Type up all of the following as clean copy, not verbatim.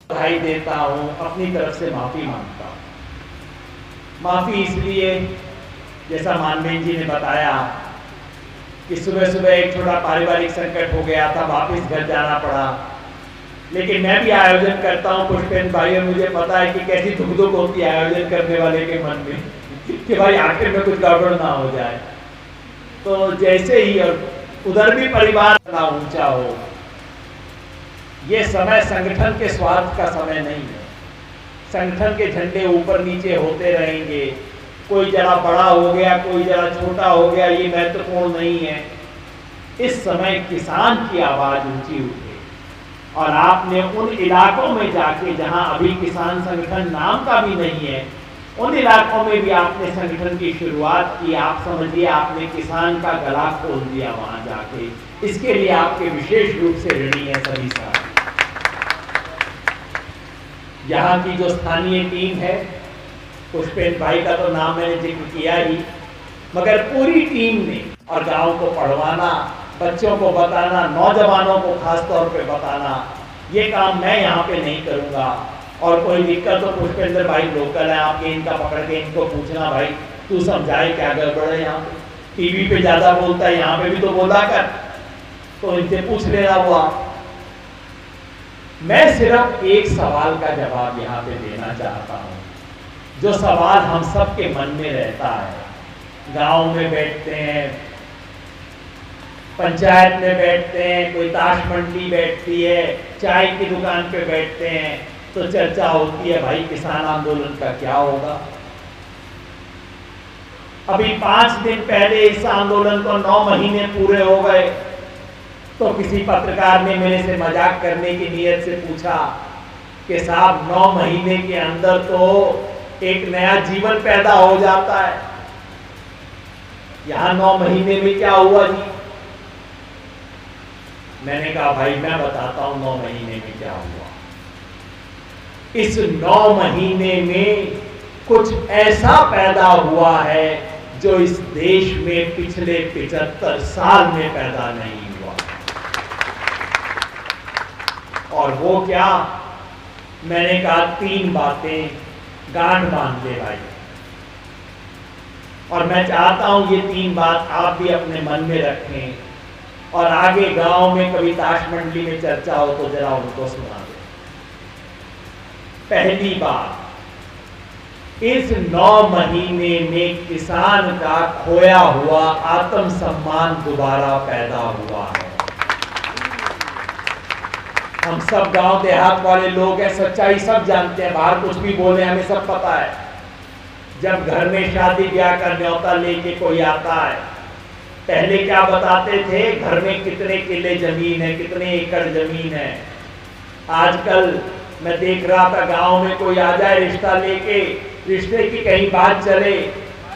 बधाई देता हूँ, अपनी तरफ से माफ़ी मांगता हूँ। माफ़ी इसलिए, जैसा मानवेंद्र जी ने बताया कि सुबह सुबह एक छोटा पारिवारिक संकट हो गया था, वापस घर जाना पड़ा। लेकिन मैं भी आयोजन करता हूँ पुष्पेंद्र भाई, और मुझे पता है कि कैसी दुख होती है आयोजन करने वाले के मन में कि भाई आखिर में कुछ गड़बड़ ना हो जाए। तो जैसे ही, और उधर भी परिवार ना ऊंचा हो, ये समय संगठन के स्वार्थ का समय नहीं है। संगठन के झंडे ऊपर नीचे होते रहेंगे, कोई जरा बड़ा हो गया, कोई जरा छोटा हो गया, ये महत्वपूर्ण नहीं है। इस समय किसान की आवाज ऊंची उठे, और आपने उन इलाकों में जाके जहां अभी किसान संगठन नाम का भी नहीं है, उन इलाकों में भी आपने संगठन की शुरुआत की। आप समझिए आपने किसान का गला खोल दिया वहां जाके। इसके लिए आपके विशेष रूप से ऋणी है सभी साहब। यहाँ की जो स्थानीय टीम है, पुष्पेंद्र भाई का तो नाम मैंने जिक्र किया ही, मगर पूरी टीम ने, और गांव को पढ़वाना, बच्चों को बताना, नौजवानों को खास तौर पे बताना, ये काम मैं यहाँ पे नहीं करूँगा। और कोई दिक्कत तो पुष्पेंद्र भाई लोकल है, आपके इनका पकड़ के इनको पूछना, भाई तू समझाए क्या गड़बड़ है यहाँ पे, टीवी पे ज़्यादा बोलता है, यहाँ पे भी तो बोला कर, तो इनसे पूछ लेना हुआ। मैं सिर्फ एक सवाल का जवाब यहाँ पे देना चाहता हूँ, जो सवाल हम सब के मन में रहता है। गांव में बैठते हैं, पंचायत में बैठते हैं, कोई ताश मंडी बैठती है, चाय की दुकान पे बैठते हैं, तो चर्चा होती है भाई किसान आंदोलन का क्या होगा। अभी 5 दिन पहले इस आंदोलन को 9 महीने पूरे हो गए, तो किसी पत्रकार ने मेरे से मजाक करने की नीयत से पूछा कि साहब 9 महीने के अंदर तो एक नया जीवन पैदा हो जाता है, यहां 9 महीने में क्या हुआ जी। मैंने कहा भाई मैं बताता हूं 9 महीने में क्या हुआ। इस 9 महीने में कुछ ऐसा पैदा हुआ है जो इस देश में पिछले 75 साल में पैदा नहीं हुआ। और वो क्या, मैंने कहा 3 बातें गांठ बांध दे भाई, और मैं चाहता हूं ये 3 बात आप भी अपने मन में रखें, और आगे गांव में कभी ताश मंडली में चर्चा हो तो जरा उनको सुना दे। पहली बात, इस 9 महीने में किसान का खोया हुआ आत्मसम्मान दोबारा पैदा हुआ है। हम सब गांव देहात वाले लोग हैं, सच्चाई सब जानते हैं, बाहर कुछ भी बोले हमें सब पता है। जब घर में शादी ब्याह का न्योता लेके कोई आता है, पहले क्या बताते थे, घर में कितने किले जमीन है, कितने एकड़ जमीन है। आजकल मैं देख रहा था गांव में कोई आ जाए रिश्ता लेके, रिश्ते की कहीं बात चले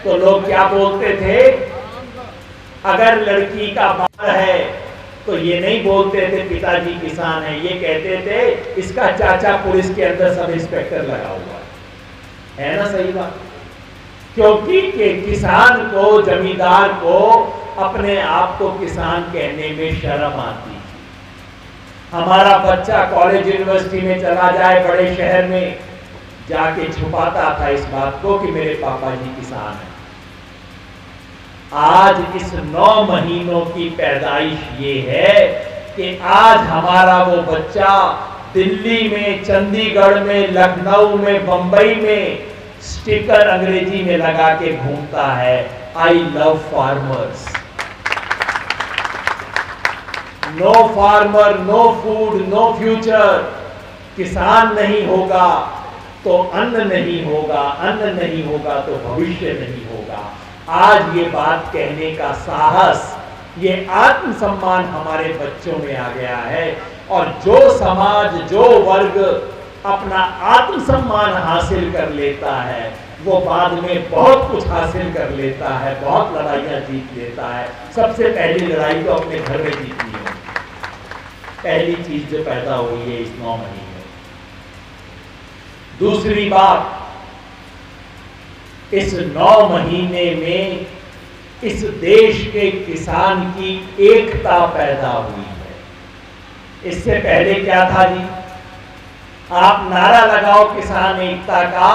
तो लोग क्या बोलते थे, अगर लड़की का बाल है तो ये नहीं बोलते थे पिताजी किसान है, ये कहते थे इसका चाचा पुलिस के अंदर सब इंस्पेक्टर लगा हुआ है ना सही बात। क्योंकि किसान को, जमींदार को अपने आप को किसान कहने में शर्म आती। हमारा बच्चा कॉलेज यूनिवर्सिटी में चला जाए बड़े शहर में, जाके छुपाता था इस बात को कि मेरे पापा जी किसान हैं। आज इस 9 महीनों की पैदाइश ये है कि आज हमारा वो बच्चा दिल्ली में, चंडीगढ़ में, लखनऊ में, बंबई में स्टिकर अंग्रेजी में लगा के घूमता है, I love farmers. No farmer, no food, no future. किसान नहीं होगा तो अन्न नहीं होगा, अन्न नहीं होगा तो भविष्य नहीं होगा। आज ये बात कहने का साहस, ये आत्मसम्मान हमारे बच्चों में आ गया है। और जो समाज, जो वर्ग अपना आत्मसम्मान हासिल कर लेता है, वो बाद में बहुत कुछ हासिल कर लेता है, बहुत लड़ाइयां जीत लेता है। सबसे पहली लड़ाई तो अपने घर में जीतनी है। पहली चीज जो पैदा हुई है इस 9 महीने। दूसरी बात, इस 9 महीने में इस देश के किसान की एकता पैदा हुई है। इससे पहले क्या था जी, आप नारा लगाओ किसान एकता का,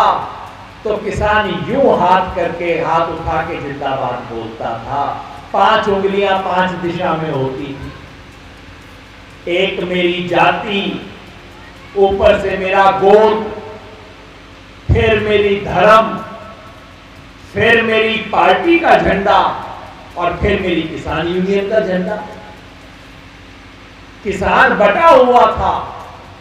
तो किसान यूं हाथ करके, हाथ उठा के जिंदाबाद बोलता था। 5 उंगलियां 5 दिशा में होती थी। एक मेरी जाति, ऊपर से मेरा गोत्र, फिर मेरी धर्म, फिर मेरी पार्टी का झंडा, और फिर मेरी किसान यूनियन का झंडा। किसान बटा हुआ था,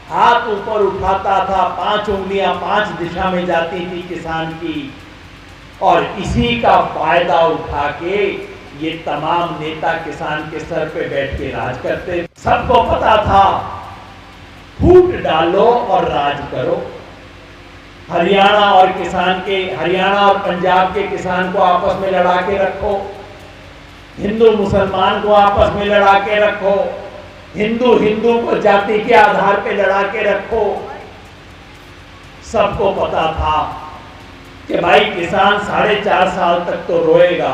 हाथ ऊपर उठाता था, 5 उंगलियां 5 दिशा में जाती थी किसान की, और इसी का फायदा उठा के ये तमाम नेता किसान के सर पे बैठ के राज करते। सबको पता था, फूट डालो और राज करो। हरियाणा और पंजाब के किसान को आपस में लड़ा के रखो, हिंदू मुसलमान को आपस में लड़ा के रखो, हिंदू को जाति के आधार पे लड़ा के रखो। सबको पता था कि भाई किसान 4.5 साल तक तो रोएगा,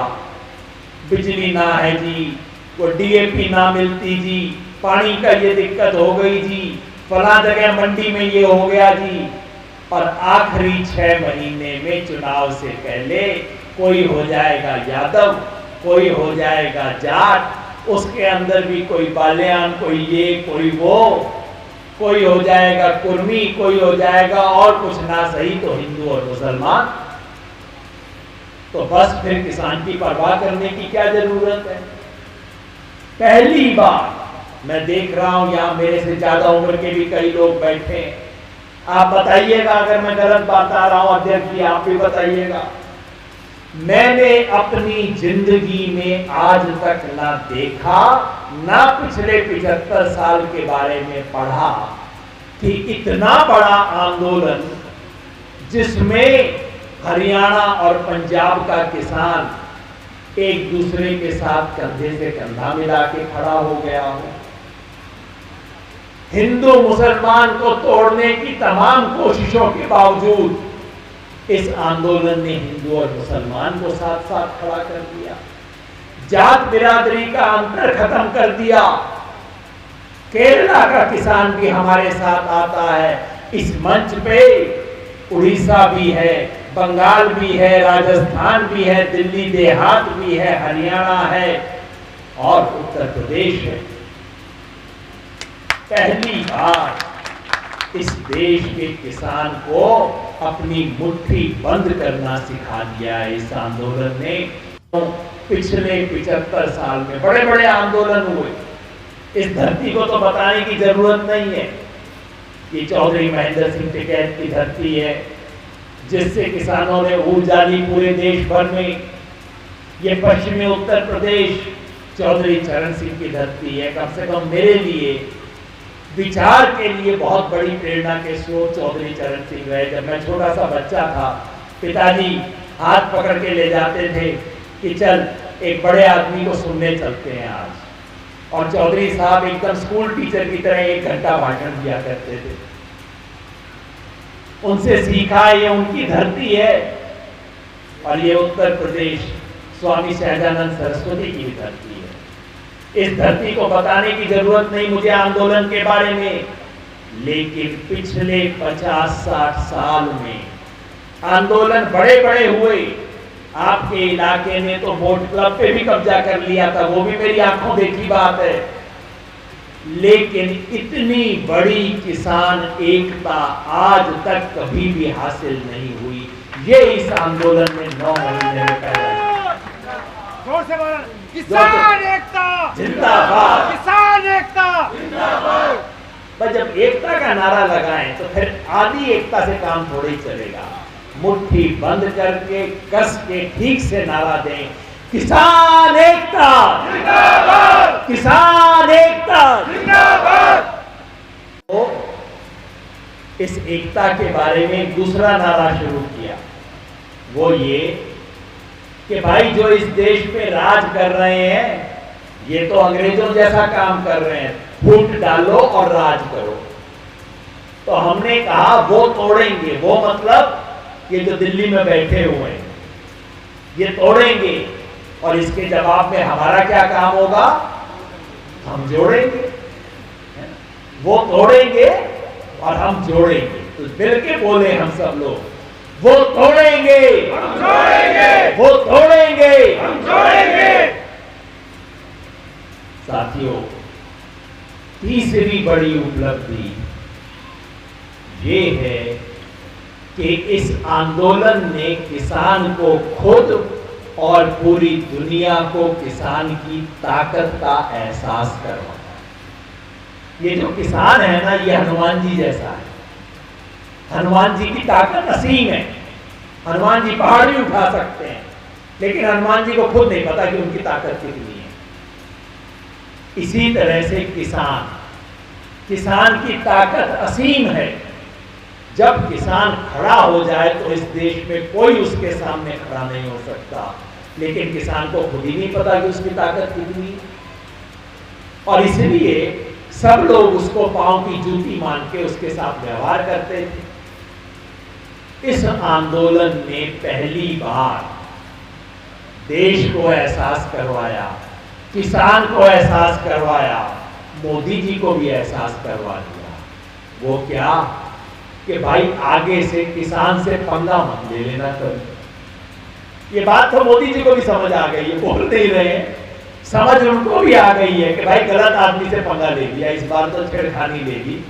बिजली ना है जी, वो डीएपी ना मिलती जी, पानी का ये दिक्कत हो गई जी, फला जगह मंडी में ये हो गया जी, और आखिरी 6 महीने में चुनाव से पहले कोई हो जाएगा यादव, कोई हो जाएगा जाट, उसके अंदर भी कोई बाल्यान, कोई ये, कोई वो, कोई हो जाएगा कुर्मी, कोई हो जाएगा और कुछ ना सही तो हिंदू और मुसलमान। तो बस फिर किसान की परवाह करने की क्या जरूरत है। पहली बार मैं देख रहा हूं, यहां मेरे से ज्यादा उम्र के भी कई लोग बैठे हैं, आप बताइएगा अगर मैं गलत बात आ रहा हूं, अध्यक्ष जी आप भी बताइएगा। मैंने अपनी जिंदगी में आज तक ना देखा, ना पिछले 75 साल के बारे में पढ़ा कि इतना बड़ा आंदोलन जिसमें हरियाणा और पंजाब का किसान एक दूसरे के साथ कंधे से कंधा मिला के खड़ा हो गया हो। हिंदू मुसलमान को तोड़ने की तमाम कोशिशों के बावजूद इस आंदोलन ने हिंदू और मुसलमान को साथ साथ खड़ा कर दिया, जात बिरादरी का अंतर खत्म कर दिया। केरला का किसान भी हमारे साथ आता है इस मंच पे, उड़ीसा भी है, बंगाल भी है, राजस्थान भी है, दिल्ली देहात भी है, हरियाणा है और उत्तर प्रदेश है। पहली बार इस देश के किसान को अपनी मुट्ठी बंद करना सिखा दिया है इस आंदोलन ने। तो पिछले 75 साल में बड़े बड़े आंदोलन हुए, इस धरती को तो बताने की जरूरत नहीं है। ये चौधरी महेंद्र सिंह टिकैत की धरती है, जिससे किसानों ने ऊर्जा ली पूरे देश भर में। ये पश्चिमी उत्तर प्रदेश चौधरी चरण सिंह की धरती है। कम से कम मेरे लिए विचार के लिए बहुत बड़ी प्रेरणा के स्रोत चौधरी चरण सिंह रहे। जब मैं छोटा सा बच्चा था, पिताजी हाथ पकड़ के ले जाते थे कि चल एक बड़े आदमी को सुनने चलते हैं आज, और चौधरी साहब एकदम स्कूल टीचर की तरह 1 घंटा भाषण दिया करते थे। उनसे सीखा, ये उनकी धरती है, और ये उत्तर प्रदेश स्वामी सहजानंद सरस्वती की धरती है। इस धरती को बताने की जरूरत नहीं मुझे आंदोलन के बारे में, लेकिन पिछले 50-60 साल में आंदोलन बड़े बड़े हुए। आपके इलाके ने तो बोट क्लब पे भी कब्जा कर लिया था, वो भी मेरी आंखों देखी बात है, लेकिन इतनी बड़ी किसान एकता आज तक कभी भी हासिल नहीं हुई। ये इस आंदोलन में 9 महीने में पैदा किसान एकता जिंदाबाद, किसान एकता जिंदाबाद। पर जब एकता का नारा लगाएं तो फिर आधी एकता से काम थोड़ा ही चलेगा। मुट्ठी बंद करके कस के ठीक से नारा दें, किसान एकता जिंदाबाद, किसान एकता जिंदाबाद। तो इस एकता के बारे में एक दूसरा नारा शुरू किया, वो ये कि भाई जो इस देश पे राज कर रहे हैं ये तो अंग्रेजों जैसा काम कर रहे हैं, फूट डालो और राज करो। तो हमने कहा वो तोड़ेंगे, वो मतलब ये जो दिल्ली में बैठे हुए हैं ये तोड़ेंगे, और इसके जवाब में हमारा क्या काम होगा, हम जोड़ेंगे। वो तोड़ेंगे और हम जोड़ेंगे। तो मिलके बोले हम सब लोग, वो तोड़ेंगे हम जोड़ेंगे, वो तोड़ेंगे हम जोड़ेंगे। साथियों, तीसरी बड़ी उपलब्धि ये है कि इस आंदोलन ने किसान को खुद और पूरी दुनिया को किसान की ताकत का एहसास करवाया। ये जो किसान है ना, ये हनुमान जी जैसा है। हनुमान जी की ताकत असीम है। हनुमान जी पहाड़ भी उठा सकते हैं, लेकिन हनुमान जी को खुद नहीं पता कि उनकी ताकत कितनी है। इसी तरह से किसान की ताकत असीम है। जब किसान खड़ा हो जाए तो इस देश में कोई उसके सामने खड़ा नहीं हो सकता, लेकिन किसान को खुद ही नहीं पता कि उसकी ताकत कितनी है, और इसलिए सब लोग उसको पांव की जूती मान के उसके साथ व्यवहार करते थे। इस आंदोलन ने पहली बार देश को एहसास करवाया, किसान को एहसास करवाया, मोदी जी को भी एहसास करवा दिया। वो क्या कि भाई आगे से किसान से पंगा मत ले लेना कभी। ये बात तो मोदी जी को भी समझ आ गई है, बोल नहीं रहे हैं, समझ उनको भी आ गई है कि भाई गलत आदमी से पंगा ले लिया, इस बार तो छेड़खानी लेगी,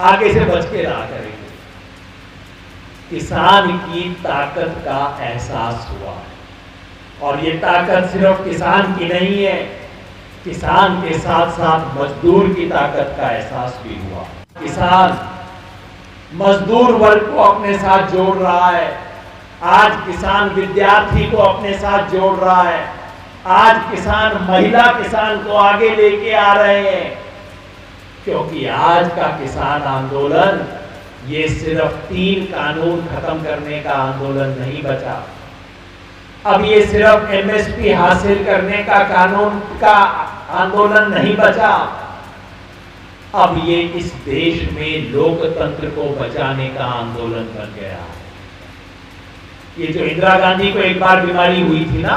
आगे से बच के रहा करेंगे। किसान की ताकत का एहसास हुआ है, और ये ताकत सिर्फ किसान की नहीं है, किसान के साथ साथ मजदूर की ताकत का एहसास भी हुआ। किसान मजदूर वर्ग को अपने साथ जोड़ रहा है। आज किसान विद्यार्थी को अपने साथ जोड़ रहा है। आज किसान महिला किसान को आगे लेके आ रहे हैं, क्योंकि आज का किसान आंदोलन ये सिर्फ 3 कानून खत्म करने का आंदोलन नहीं बचा। अब ये सिर्फ एमएसपी हासिल करने का कानून का आंदोलन नहीं बचा। अब ये इस देश में लोकतंत्र को बचाने का आंदोलन बन गया है। ये जो इंदिरा गांधी को एक बार बीमारी हुई थी ना,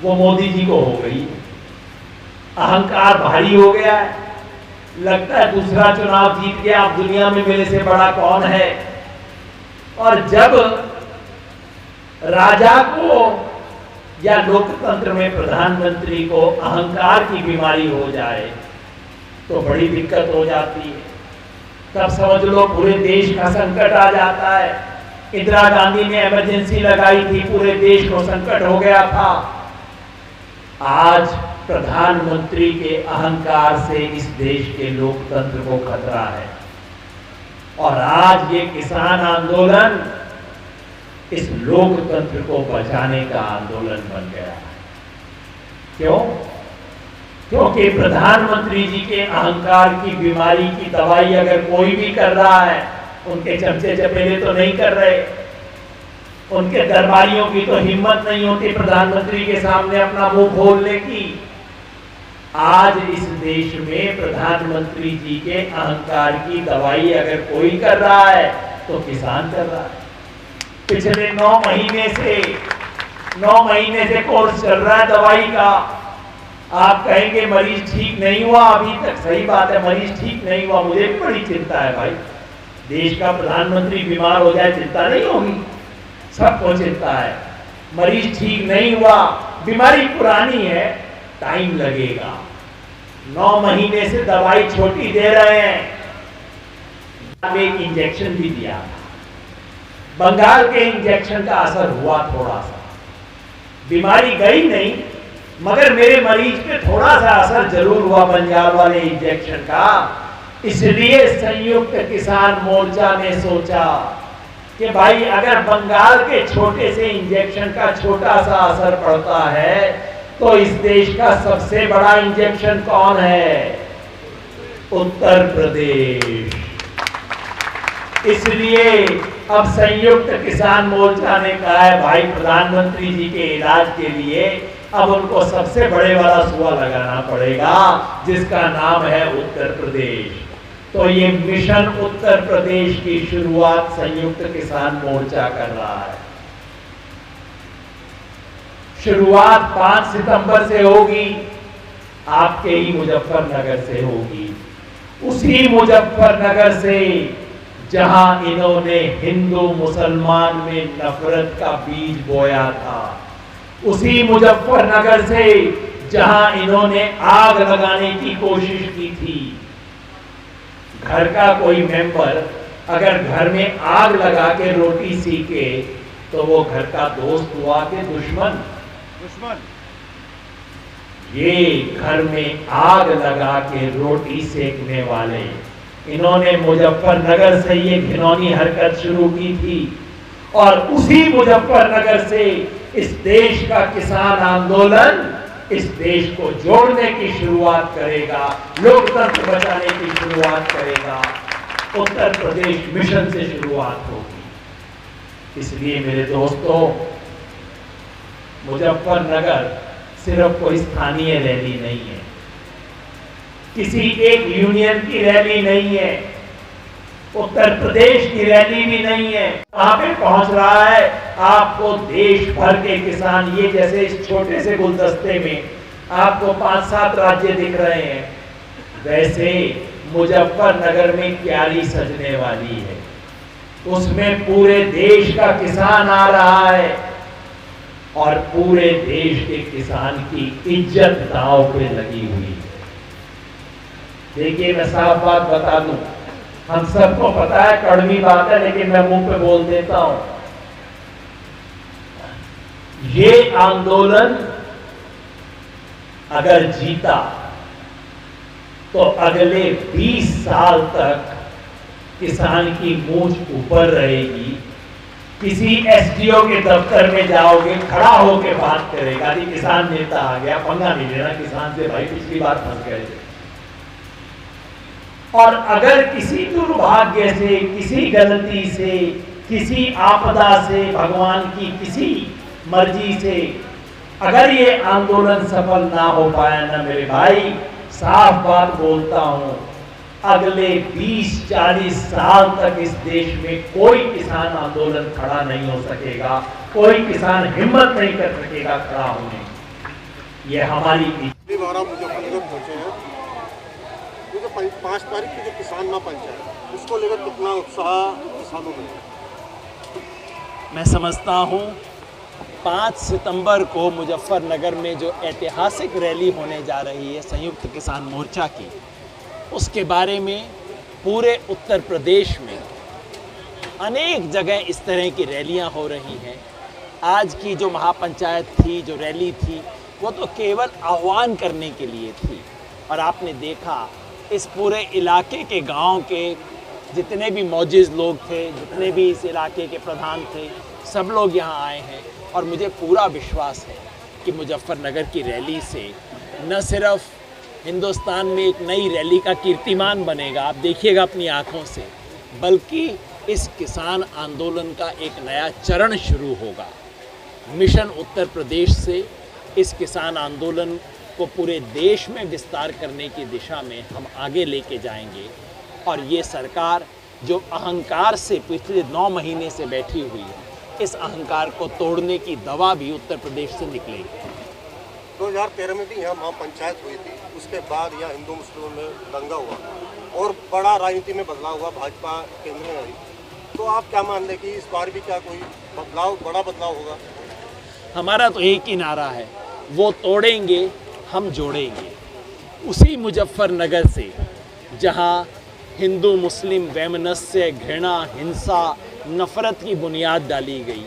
वो मोदी जी को हो गई। अहंकार भारी हो गया है, लगता है दूसरा चुनाव जीत गया, अब दुनिया में मेरे से बड़ा कौन है। और जब राजा को या लोकतंत्र में प्रधानमंत्री को अहंकार की बीमारी हो जाए तो बड़ी दिक्कत हो जाती है। तब समझ लो पूरे देश का संकट आ जाता है। इंदिरा गांधी ने इमरजेंसी लगाई थी, पूरे देश को संकट हो गया था। आज प्रधानमंत्री के अहंकार से इस देश के लोकतंत्र को खतरा है, और आज ये किसान आंदोलन इस लोकतंत्र को बचाने का आंदोलन बन गया है। क्यों? क्योंकि प्रधानमंत्री जी के अहंकार की बीमारी की दवाई अगर कोई भी कर रहा है, उनके चमचे चपेले तो नहीं कर रहे, उनके दरबारियों की तो हिम्मत नहीं होती प्रधानमंत्री के सामने अपना मुंह खोलने की। आज इस देश में प्रधानमंत्री जी के अहंकार की दवाई अगर कोई कर रहा है तो किसान कर रहा है। पिछले 9 महीने से कोर्स चल रहा है दवाई का। आप कहेंगे मरीज ठीक नहीं हुआ अभी तक, सही बात है, मरीज ठीक नहीं हुआ। मुझे भी बड़ी चिंता है भाई, देश का प्रधानमंत्री बीमार हो जाए चिंता नहीं होगी? सबको चिंता है। मरीज ठीक नहीं हुआ, बीमारी पुरानी है, टाइम लगेगा। 9 महीने से दवाई छोटी दे रहे हैं। एक इंजेक्शन भी दिया था, बंगाल के इंजेक्शन का असर हुआ थोड़ा सा, बीमारी गई नहीं, मगर मेरे मरीज पे थोड़ा सा असर जरूर हुआ बंगाल वाले इंजेक्शन का। इसलिए संयुक्त किसान मोर्चा ने सोचा कि भाई अगर बंगाल के छोटे से इंजेक्शन का छोटा सा असर पड़ता है तो इस देश का सबसे बड़ा इंजेक्शन कौन है? उत्तर प्रदेश। इसलिए अब संयुक्त किसान मोर्चा ने कहा है भाई प्रधानमंत्री जी के इलाज के लिए अब उनको सबसे बड़े वाला सुआ लगाना पड़ेगा, जिसका नाम है उत्तर प्रदेश। तो ये मिशन उत्तर प्रदेश की शुरुआत संयुक्त किसान मोर्चा कर रहा है। शुरुआत 5 सितंबर से होगी, आपके ही मुजफ्फरनगर से होगी। उसी मुजफ्फरनगर से जहां इन्होंने हिंदू मुसलमान में नफरत का बीज बोया था, उसी मुजफ्फरनगर से जहां इन्होंने आग लगाने की कोशिश की थी। घर का कोई मेंबर अगर घर में आग लगा के रोटी सीखे तो वो घर का दोस्त हुआ कि दुश्मन? ये घर में आग लगा के रोटी सेकने वाले, इन्होंने मुजफ्फरनगर से ये घिनौनी हरकत शुरू की थी। और उसी मुजफ्फरनगर से इस देश का किसान आंदोलन इस देश को जोड़ने की शुरुआत करेगा, लोकतंत्र बचाने की शुरुआत करेगा। उत्तर प्रदेश मिशन से शुरुआत होगी। इसलिए मेरे दोस्तों, मुजफ्फरनगर सिर्फ कोई स्थानीय रैली नहीं है, किसी एक यूनियन की रैली नहीं है, उत्तर प्रदेश की रैली भी नहीं है। वहां पे पहुंच रहा है आपको देश भर के किसान, ये जैसे इस छोटे से गुलदस्ते में आपको 5-7 राज्य दिख रहे हैं, वैसे मुजफ्फरनगर में क्यारी सजने वाली है। उसमें पूरे देश का किसान आ रहा है और पूरे देश के किसान की इज्जत दांव पे लगी हुई है। देखिए, मैं साफ बात बता दूं, हम सबको पता है, कड़वी बात है, लेकिन मैं मुंह पे बोल देता हूं। ये आंदोलन अगर जीता तो अगले 20 साल तक किसान की मूंछ ऊपर रहेगी। किसी एसडीओ के दफ्तर में जाओगे, खड़ा होकर बात करेगा कि किसान नेता आ गया, पंगा नहीं लेना किसान से भाई, पिछली बार फंस गए थे। और अगर किसी दुर्भाग्य से, किसी गलती से, किसी आपदा से, भगवान की किसी मर्जी से अगर ये आंदोलन सफल ना हो पाया ना मेरे भाई, साफ बात बोलता हूं, अगले 20-40 साल तक इस देश में कोई किसान आंदोलन खड़ा नहीं हो सकेगा, कोई किसान हिम्मत नहीं कर सकेगा खड़ा होने। ये हमारी मुजफ्फरनगर पहुंचे हैं। ये जो 5 तारीख की जो किसान महापंचायत, उसको लेकर कितना उत्साह किसानों में? मैं समझता हूँ 5 सितंबर को मुजफ्फरनगर में जो ऐतिहासिक रैली होने जा रही है संयुक्त किसान मोर्चा की, उसके बारे में पूरे उत्तर प्रदेश में अनेक जगह इस तरह की रैलियां हो रही हैं। आज की जो महापंचायत थी, जो रैली थी, वो तो केवल आह्वान करने के लिए थी। और आपने देखा इस पूरे इलाके के गांव के जितने भी मौजूद लोग थे, जितने भी इस इलाके के प्रधान थे, सब लोग यहाँ आए हैं। और मुझे पूरा विश्वास है कि मुजफ्फरनगर की रैली से न सिर्फ हिंदुस्तान में एक नई रैली का कीर्तिमान बनेगा, आप देखिएगा अपनी आँखों से, बल्कि इस किसान आंदोलन का एक नया चरण शुरू होगा। मिशन उत्तर प्रदेश से इस किसान आंदोलन को पूरे देश में विस्तार करने की दिशा में हम आगे लेके जाएंगे। और ये सरकार जो अहंकार से पिछले 9 महीने से बैठी हुई है, इस अहंकार को तोड़ने की दवा भी उत्तर प्रदेश से निकलेगी। 2013 में भी यहाँ महापंचायत हुई थी, उसके बाद यहाँ हिंदू मुस्लिमों में दंगा हुआ और बड़ा राजनीति में बदलाव हुआ, भाजपा केंद्र में आई। तो आप क्या मानते हैं कि इस बार भी क्या कोई बदलाव, बड़ा बदलाव होगा? हमारा तो एक ही नारा है, वो तोड़ेंगे हम जोड़ेंगे। उसी मुजफ्फरनगर से जहाँ हिंदू मुस्लिम वैमनस्य, घृणा, हिंसा, नफ़रत की बुनियाद डाली गई,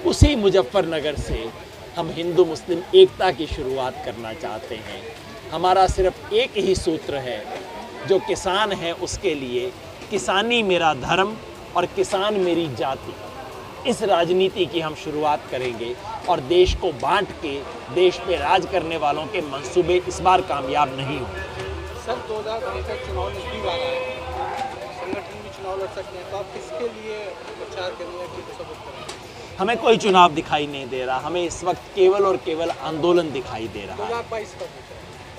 उसी मुजफ्फरनगर से हम हिंदू मुस्लिम एकता की शुरुआत करना चाहते हैं। हमारा सिर्फ एक ही सूत्र है, जो किसान है उसके लिए, किसानी मेरा धर्म और किसान मेरी जाति। इस राजनीति की हम शुरुआत करेंगे और देश को बांट के देश पे राज करने वालों के मंसूबे इस बार कामयाब नहीं होंगे। सर 2022 तक चुनाव नजदीक आ रहा है, संगठन भी चुनाव लड़ सकते हैं, तो आप किसके लिए प्रचार करेंगे, किस सबूत करेंगे? हमें कोई चुनाव दिखाई नहीं दे रहा, हमें इस वक्त केवल और केवल आंदोलन दिखाई दे रहा है। 2022 का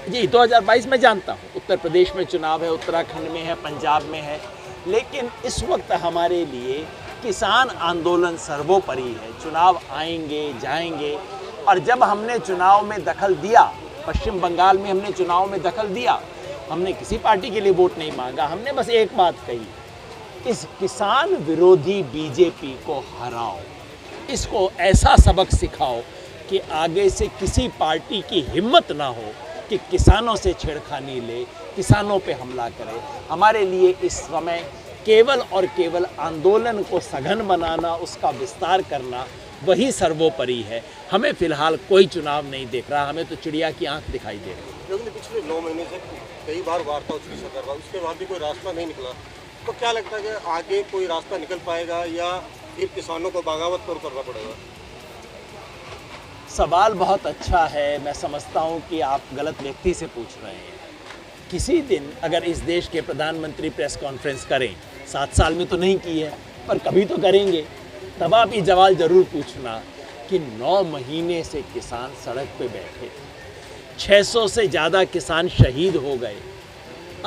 जी 2022 में जानता हूँ, उत्तर प्रदेश में चुनाव है, उत्तराखंड में है, पंजाब में है, लेकिन इस वक्त हमारे लिए किसान आंदोलन सर्वोपरि है। चुनाव आएंगे जाएंगे, और जब हमने चुनाव में दखल दिया, पश्चिम बंगाल में हमने चुनाव में दखल दिया, हमने किसी पार्टी के लिए वोट नहीं मांगा, हमने बस एक बात कही, इस किसान विरोधी बीजेपी को हराओ, इसको ऐसा सबक सिखाओ कि आगे से किसी पार्टी की हिम्मत ना हो कि किसानों से छेड़खानी ले, किसानों पे हमला करे। हमारे लिए इस समय केवल और केवल आंदोलन को सघन बनाना, उसका विस्तार करना, वही सर्वोपरि है। हमें फिलहाल कोई चुनाव नहीं दिख रहा, हमें तो चिड़िया की आंख दिखाई दे रही है। लेकिन पिछले 9 महीने से कई बार वार्ता उसकी सरकार का, उसके बाद भी कोई रास्ता नहीं निकला, तो क्या लगता है कि आगे कोई रास्ता निकल पाएगा या फिर किसानों को बगावत पर करना पड़ेगा? सवाल बहुत अच्छा है। मैं समझता हूँ कि आप गलत व्यक्ति से पूछ रहे हैं। किसी दिन अगर इस देश के प्रधानमंत्री प्रेस कॉन्फ्रेंस करें, 7 साल में तो नहीं की है पर कभी तो करेंगे, तब आप ये सवाल ज़रूर पूछना कि 9 महीने से किसान सड़क पे बैठे, 600 से ज़्यादा किसान शहीद हो गए,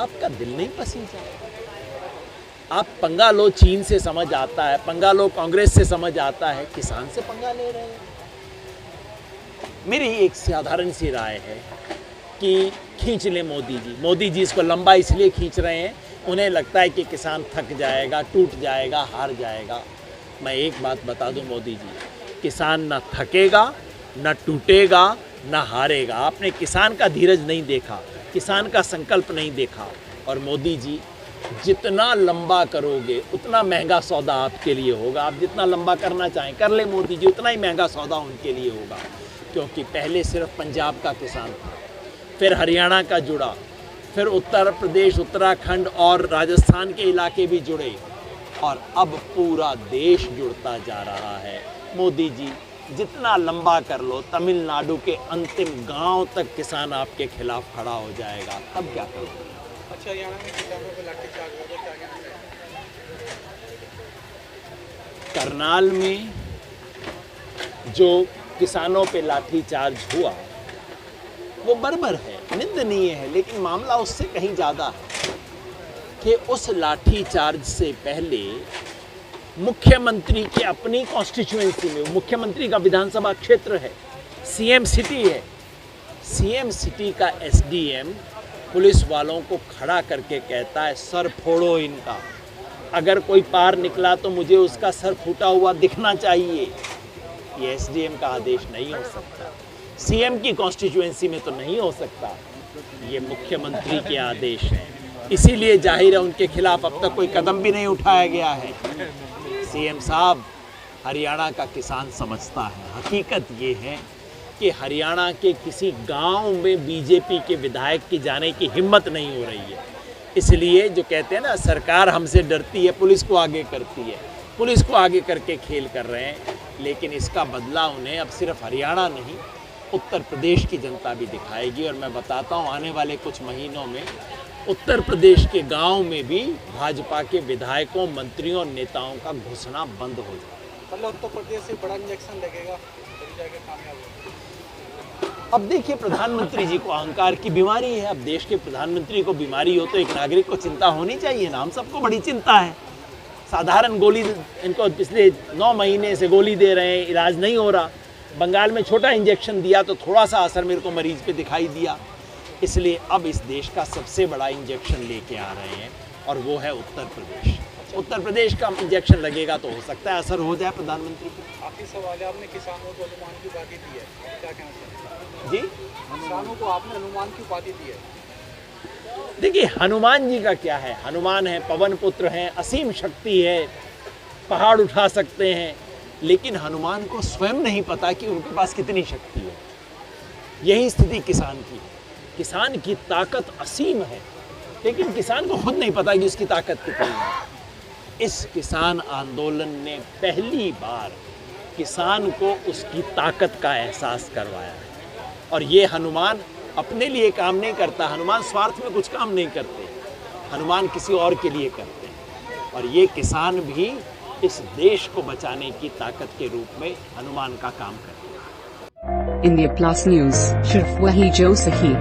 आपका दिल नहीं पसीजा? आप पंगा लो चीन से समझ आता है, पंगा लो कांग्रेस से समझ आता है, किसान से पंगा ले रहे हैं। मेरी एक साधारण सी राय है कि खींच ले मोदी जी इसको लंबा इसलिए खींच रहे हैं, उन्हें लगता है कि किसान थक जाएगा, टूट जाएगा, हार जाएगा। मैं एक बात बता दूं मोदी जी, किसान ना थकेगा, ना टूटेगा, ना हारेगा। आपने किसान का धीरज नहीं देखा, किसान का संकल्प नहीं देखा। और मोदी जी जितना लंबा करोगे उतना महंगा सौदा आपके लिए होगा। आप जितना लंबा करना चाहें कर ले मोदी जी, उतना ही महंगा सौदा उनके लिए होगा, क्योंकि पहले सिर्फ पंजाब का किसान था, फिर हरियाणा का जुड़ा, फिर उत्तर प्रदेश, उत्तराखंड और राजस्थान के इलाके भी जुड़े, और अब पूरा देश जुड़ता जा रहा है। मोदी जी जितना लंबा कर लो, तमिलनाडु के अंतिम गांव तक किसान आपके खिलाफ खड़ा हो जाएगा, तब क्या करोगे? अच्छा, हरियाणा में किसानों को लाठीचार्ज हुआ, क्या कहना है? करनाल में जो किसानों पे लाठीचार्ज हुआ वो बर्बर है, निंदनीय है, लेकिन मामला उससे कहीं ज़्यादा है कि उस लाठीचार्ज से पहले मुख्यमंत्री की अपनी कॉन्स्टिट्यूएंसी में, मुख्यमंत्री का विधानसभा क्षेत्र है, सीएम सिटी है, सीएम सिटी का एसडीएम पुलिस वालों को खड़ा करके कहता है सर फोड़ो इनका, अगर कोई पार निकला तो मुझे उसका सर फूटा हुआ दिखना चाहिए। ये एसडीएम का आदेश नहीं हो सकता, सीएम की कॉन्स्टिट्यूएंसी में तो नहीं हो सकता, ये मुख्यमंत्री के आदेश हैं। इसीलिए जाहिर है उनके खिलाफ अब तक कोई कदम भी नहीं उठाया गया है। सीएम साहब, हरियाणा का किसान समझता है, हकीकत ये है कि हरियाणा के किसी गांव में बीजेपी के विधायक की जाने की हिम्मत नहीं हो रही है। इसलिए जो कहते हैं ना, सरकार हमसे डरती है, पुलिस को आगे करती है, पुलिस को आगे करके खेल कर रहे हैं। लेकिन इसका बदला उन्हें अब सिर्फ हरियाणा नहीं, उत्तर प्रदेश की जनता भी दिखाएगी। और मैं बताता हूँ, आने वाले कुछ महीनों में उत्तर प्रदेश के गांव में भी भाजपा के विधायकों, मंत्रियों, नेताओं का घुसना बंद हो जाए। मतलब उत्तर प्रदेश से बड़ा इंजेक्शन लगेगा तभी जाके कामयाब होगा। अब देखिए, प्रधानमंत्री जी को अहंकार की बीमारी है। अब देश के प्रधानमंत्री को बीमारी हो तो एक नागरिक को चिंता होनी चाहिए ना। हम सबको बड़ी चिंता है। साधारण गोली, इनको पिछले 9 महीने से गोली दे रहे हैं, इलाज नहीं हो रहा। बंगाल में छोटा इंजेक्शन दिया तो थोड़ा सा असर मेरे को मरीज पे दिखाई दिया। इसलिए अब इस देश का सबसे बड़ा इंजेक्शन लेके आ रहे हैं, और वो है उत्तर प्रदेश। उत्तर प्रदेश का इंजेक्शन लगेगा तो हो सकता है असर हो जाए प्रधानमंत्री को। आखिरी सवाल है, आपने किसानों को अनुमान की उपाधि दी है, क्या कहना चाहते हैं? जी, किसानों को आपने अनुमान की उपाधि दी है। देखिए, हनुमान जी का क्या है, हनुमान है, पवन पुत्र हैं, असीम शक्ति है, पहाड़ उठा सकते हैं, लेकिन हनुमान को स्वयं नहीं पता कि उनके पास कितनी शक्ति है। यही स्थिति किसान की है। किसान की ताकत असीम है, लेकिन किसान को खुद नहीं पता कि उसकी ताकत कितनी है। इस किसान आंदोलन ने पहली बार किसान को उसकी ताकत का एहसास करवाया है। और ये हनुमान अपने लिए काम नहीं करता, हनुमान स्वार्थ में कुछ काम नहीं करते, हनुमान किसी और के लिए करते हैं। और ये किसान भी इस देश को बचाने की ताकत के रूप में हनुमान का काम करते हैं। इंडिया प्लस न्यूज़, सिर्फ वही जो सही।